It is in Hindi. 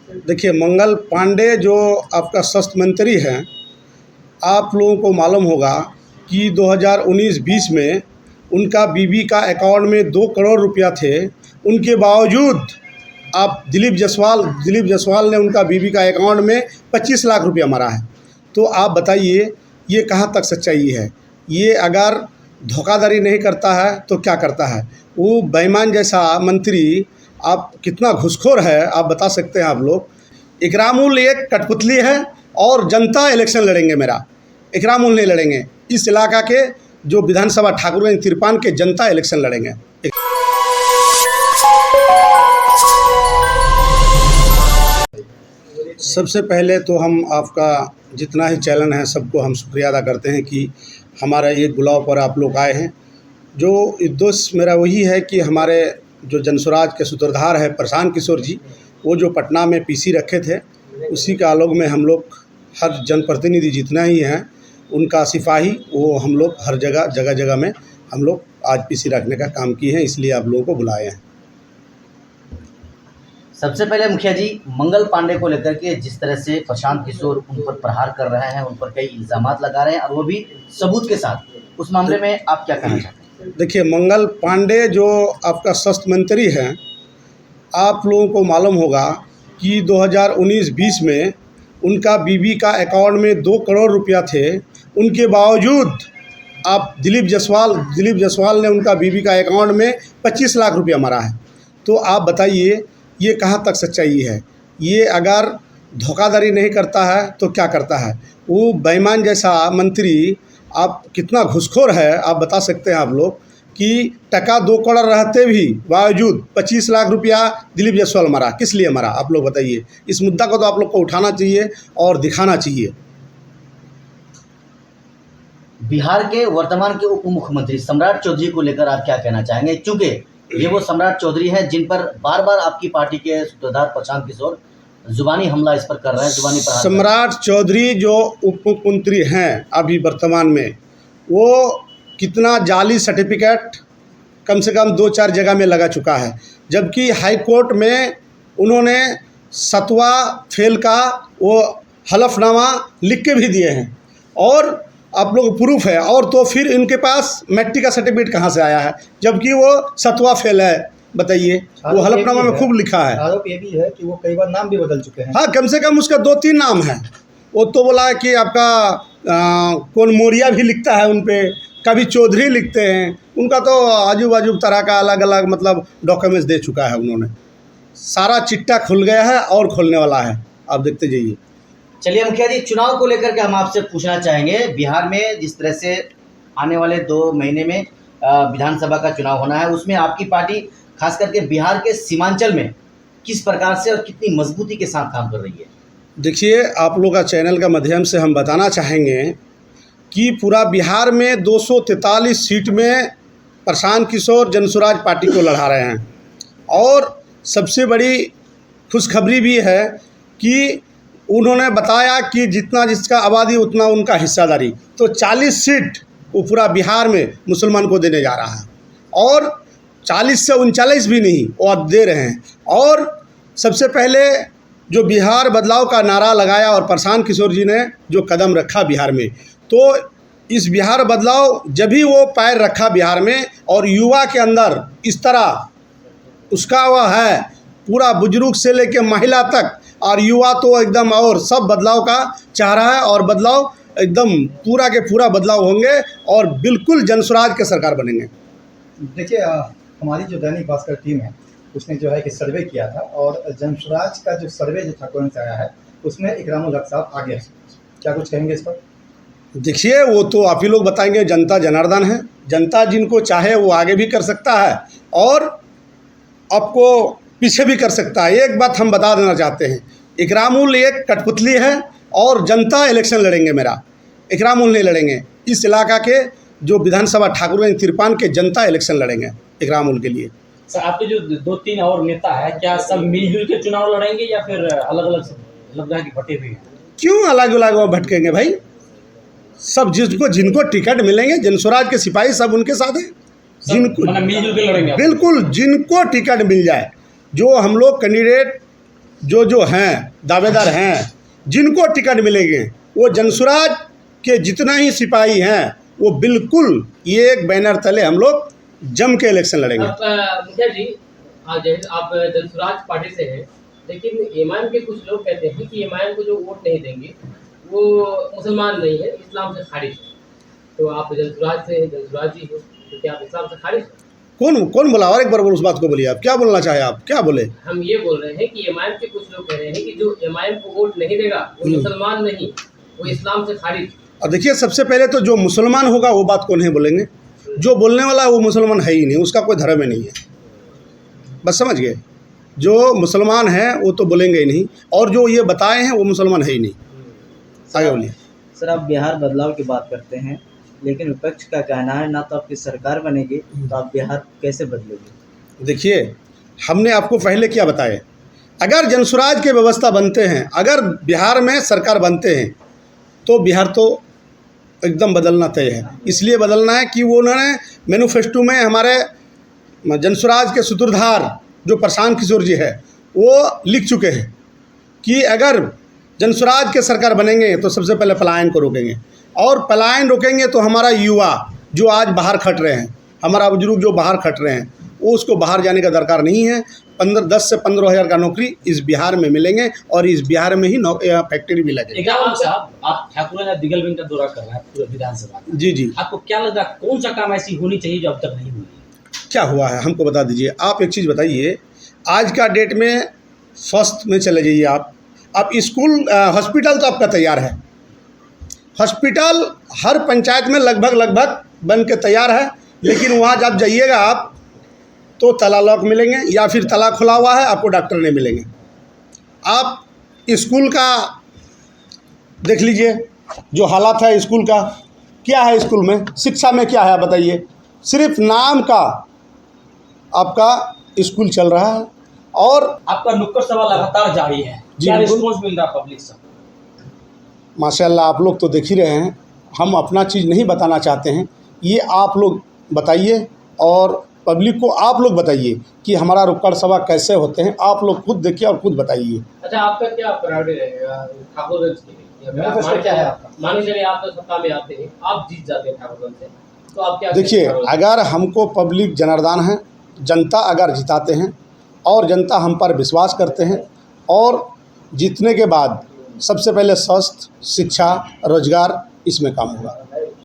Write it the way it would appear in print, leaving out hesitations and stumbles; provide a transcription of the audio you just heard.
देखिए, मंगल पांडे जो आपका स्वास्थ्य मंत्री हैं, आप लोगों को मालूम होगा कि 2019-20 में उनका बीबी का अकाउंट में 2 करोड़ रुपया थे। उनके बावजूद आप दिलीप जायसवाल ने उनका बीबी का अकाउंट में 25 लाख रुपया मारा है। तो आप बताइए, ये कहाँ तक सच्चाई है? ये अगर धोखाधड़ी नहीं करता है तो क्या करता है? वो बेईमान जैसा मंत्री आप कितना घूसखोर है, आप बता सकते हैं आप लोग। इकरामुल एक कठपुतली है और जनता इलेक्शन लड़ेंगे मेरा, इकरामुल नहीं लड़ेंगे। इस इलाका के जो विधानसभा ठाकुरगंज तिरपान के जनता इलेक्शन लड़ेंगे। सबसे पहले तो हम आपका जितना ही चैनल है सबको हम शुक्रिया अदा करते हैं कि हमारा ये बुलाव पर आप लोग आए हैं। जो उद्देश्य मेरा वही है कि हमारे जो जनसुराज के सूत्रधार है प्रशांत किशोर जी, वो जो पटना में पीसी रखे थे, उसी के आलोक में हम लोग हर जनप्रतिनिधि जितना ही हैं उनका सिपाही वो हम लोग हर जगह जगह में हम लोग आज पीसी रखने का काम किए हैं, इसलिए आप लोगों को बुलाए हैं। सबसे पहले मुखिया जी, मंगल पांडे को लेकर के जिस तरह से प्रशांत किशोर उन पर प्रहार कर रहे हैं, उन पर कई इल्ज़ामात लगा रहे हैं और वो भी सबूत के साथ, उस मामले में आप क्या कहना चाहते हैं? देखिए, मंगल पांडे जो आपका स्वास्थ्य मंत्री हैं, आप लोगों को मालूम होगा कि 2019-20 में उनका बीबी का अकाउंट में 2 करोड़ रुपया थे। उनके बावजूद आप दिलीप जायसवाल ने उनका बीबी का अकाउंट में 25 लाख रुपया मारा है। तो आप बताइए, ये कहाँ तक सच्चाई है? ये अगर धोखाधड़ी नहीं करता है तो क्या करता है? वो बेईमान जैसा मंत्री आप कितना घूसखोर है, आप बता सकते हैं आप लोग कि टका 2 करोड़ रहते भी बावजूद 25 लाख रुपया दिलीप जायसवाल मारा। किस लिए मारा, आप लोग बताइए। इस मुद्दा को तो आप लोग को उठाना चाहिए और दिखाना चाहिए। बिहार के वर्तमान के उप मुख्यमंत्री सम्राट चौधरी को लेकर आप क्या कहना चाहेंगे? क्योंकि ये वो सम्राट चौधरी हैं जिन पर बार बार आपकी पार्टी के सूत्रधार प्रशांत किशोर जुबानी हमला इस पर कर रहे हैं, जुबानी प्रहार। सम्राट चौधरी जो उप मुख्यमंत्री हैं अभी वर्तमान में, वो कितना जाली सर्टिफिकेट कम से कम 2-4 जगह में लगा चुका है, जबकि हाई कोर्ट में उन्होंने 7वां फेल का वो हलफनामा लिख के भी दिए हैं और आप लोग प्रूफ है। और तो फिर इनके पास मैट्रिक का सर्टिफिकेट कहाँ से आया है, जबकि वो 7वां फेल है? बताइए, वो हलफनामा में खूब लिखा है। आरोप ये भी है कि वो कई बार नाम भी बदल चुके हैं। हाँ, कम से कम उसका 2-3 नाम है। वो तो बोला है कि आपका कौन मोरिया भी लिखता है उन पे, कभी चौधरी लिखते हैं। उनका तो अजूब अजूब तरह का अलग अलग मतलब डॉक्यूमेंट्स दे चुका है उन्होंने। सारा चिट्टा खुल गया है और खुलने वाला है, आप देखते जाइए। चलिए मुखिया जी, चुनाव को लेकर के हम आपसे पूछना चाहेंगे। बिहार में जिस तरह से आने वाले 2 महीने में विधानसभा का चुनाव होना है, उसमें आपकी पार्टी खास करके बिहार के सीमांचल में किस प्रकार से और कितनी मजबूती के साथ काम कर रही है? देखिए, आप लोग का चैनल का माध्यम से हम बताना चाहेंगे कि पूरा बिहार में 243 सीट में प्रशांत किशोर जनसुराज पार्टी को लड़ा रहे हैं। और सबसे बड़ी खुशखबरी भी है कि उन्होंने बताया कि जितना जिसका आबादी उतना उनका हिस्सादारी। तो 40 सीट वो पूरा बिहार में मुसलमान को देने जा रहा है और 40 से 39 भी नहीं, वो अब दे रहे हैं। और सबसे पहले जो बिहार बदलाव का नारा लगाया और प्रशांत किशोर जी ने जो कदम रखा बिहार में, तो इस बिहार बदलाव जब भी वो पैर रखा बिहार में और युवा के अंदर इस तरह उसका वह है, पूरा बुजुर्ग से लेकर महिला तक और युवा तो एकदम और सब बदलाव का चाह रहा है। और बदलाव एकदम पूरा के पूरा बदलाव होंगे और बिल्कुल जनसुराज के सरकार बनेंगे। देखिए, हमारी जो दैनिक भास्कर टीम है उसने जो है कि सर्वे किया था और जनसुराज का जो सर्वे जो ठाकुरगंज से आया है उसमें इकरामुल हक साहब आगे हैं। क्या कुछ कहेंगे इस पर? देखिए, वो तो आप ही लोग बताएंगे, जनता जनार्दन है। जनता जिनको चाहे वो आगे भी कर सकता है और आपको पीछे भी कर सकता है। एक बात हम बता देना चाहते हैं, इकरामुल एक कठपुतली है और जनता इलेक्शन लड़ेंगे मेरा, इकरामुल नहीं लड़ेंगे। इस इलाका के जो विधानसभा ठाकुरगंज तिरपान के जनता इलेक्शन लड़ेंगे इकरामुल के लिए। सर, आपके जो 2-3 और नेता है, क्या सब मिलजुल के चुनाव लड़ेंगे या फिर अलग अलग की बटे हुए? क्यों अलग अलग वो भटकेंगे भाई? सब जिनको टिकट मिलेंगे, जनसुराज के सिपाही सब उनके साथ हैं। जिनको मिलजुल के लड़ेंगे? बिल्कुल, जिनको टिकट मिल जाए, जो हम लोग कैंडिडेट जो हैं दावेदार हैं, जिनको टिकट मिलेंगे, वो जनसुराज के जितना ही सिपाही हैं वो बिल्कुल ये एक बैनर तले हम लोग जम के इलेक्शन लड़ेंगे। मुखिया जी, जैसे आप जनसुराज पार्टी से हैं, लेकिन एमआईएम के कुछ लोग कहते हैं कि एमआईएम को जो वोट नहीं देंगे वो मुसलमान नहीं है, इस्लाम से खारिज है। तो आप जनसुराज से हैं, जनसुराज जी हो, तो क्या आप इस्लाम से खारिज हैं? कौन बोला? और एक बार बोलो उस बात को, बोलिए आप क्या बोलना चाहे, आप क्या बोले? हम ये बोल रहे हैं कि एमआईएम के कुछ लोग कह रहे हैं कि जो एमआईएम को वोट नहीं देगा वो मुसलमान नहीं, वो इस्लाम से खारिज। और देखिए, सबसे पहले तो जो मुसलमान होगा वो बात को नहीं बोलेंगे, जो बोलने वाला है वो मुसलमान है ही नहीं, उसका कोई धर्म ही नहीं है, बस समझ गए। जो मुसलमान है वो तो बोलेंगे ही नहीं, और जो ये बताए हैं वो मुसलमान है ही नहीं। आगे बोलिए। सर, आप बिहार बदलाव की बात करते हैं, लेकिन विपक्ष का कहना है ना तो आपकी सरकार बनेगी तो आप बिहार कैसे बदलोगे? देखिए, हमने आपको पहले क्या बताया, अगर जनसुराज के व्यवस्था बनते हैं, अगर बिहार में सरकार बनते हैं तो बिहार तो एकदम बदलना तय है। इसलिए बदलना है कि वो उन्होंने मैनिफेस्टो में हमारे जनसुराज के सूत्रधार जो प्रशांत किशोर जी है वो लिख चुके हैं कि अगर जनसुराज के सरकार बनेंगे तो सबसे पहले पलायन को रोकेंगे, और पलायन रोकेंगे तो हमारा युवा जो आज बाहर खट रहे हैं, हमारा बुजुर्ग जो बाहर खट रहे हैं, वो उसको बाहर जाने का दरकार नहीं है। 10 से 15 हज़ार का नौकरी इस बिहार में मिलेंगे, और इस बिहार में ही फैक्ट्री भी लगेगी। साहब, आप ठाकुर दिगलबिन का दौरा कर रहे हैं पूरे विधानसभा का। जी, आपको क्या लग रहा है, कौन सा काम ऐसी होनी चाहिए जो अब तक नहीं हुई? क्या हुआ है हमको बता दीजिए। आप एक चीज़ बताइए, आज का डेट में स्वास्थ्य में चले जाइए आप स्कूल हॉस्पिटल तो आपका तैयार है, हॉस्पिटल हर पंचायत में लगभग बन के तैयार है, लेकिन वहाँ जब जाइएगा आप तो ताला लॉक मिलेंगे या फिर ताला खुला हुआ है, आपको डॉक्टर नहीं मिलेंगे। आप स्कूल का देख लीजिए जो हालात है स्कूल का, क्या है स्कूल में, शिक्षा में क्या है बताइए। सिर्फ नाम का आपका स्कूल चल रहा है, और आपका नुक्कड़ सभा लगातार जारी है, क्या रिस्पॉन्स मिल रहा है पब्लिक से? माशाल्लाह, आप लोग तो देख ही रहे हैं, हम अपना चीज़ नहीं बताना चाहते हैं, ये आप लोग बताइए और पब्लिक को आप लोग बताइए कि हमारा नुक्कड़ सभा कैसे होते हैं। आप लोग खुद देखिए और खुद बताइए। अच्छा, आपका क्या प्रायोरिटी रहेगा ठाकुरगंज के लिए? क्या है आपका? मान लीजिए आप तो सत्ता में आते हैं, आप जीत जाते हैं ठाकुरगंज से, तो आप क्या देखिए, अगर हमको पब्लिक जनार्दन है, जनता अगर जिताते हैं और जनता हम पर विश्वास करते हैं, और जीतने के बाद सबसे पहले स्वास्थ्य, शिक्षा, रोजगार, इसमें काम होगा।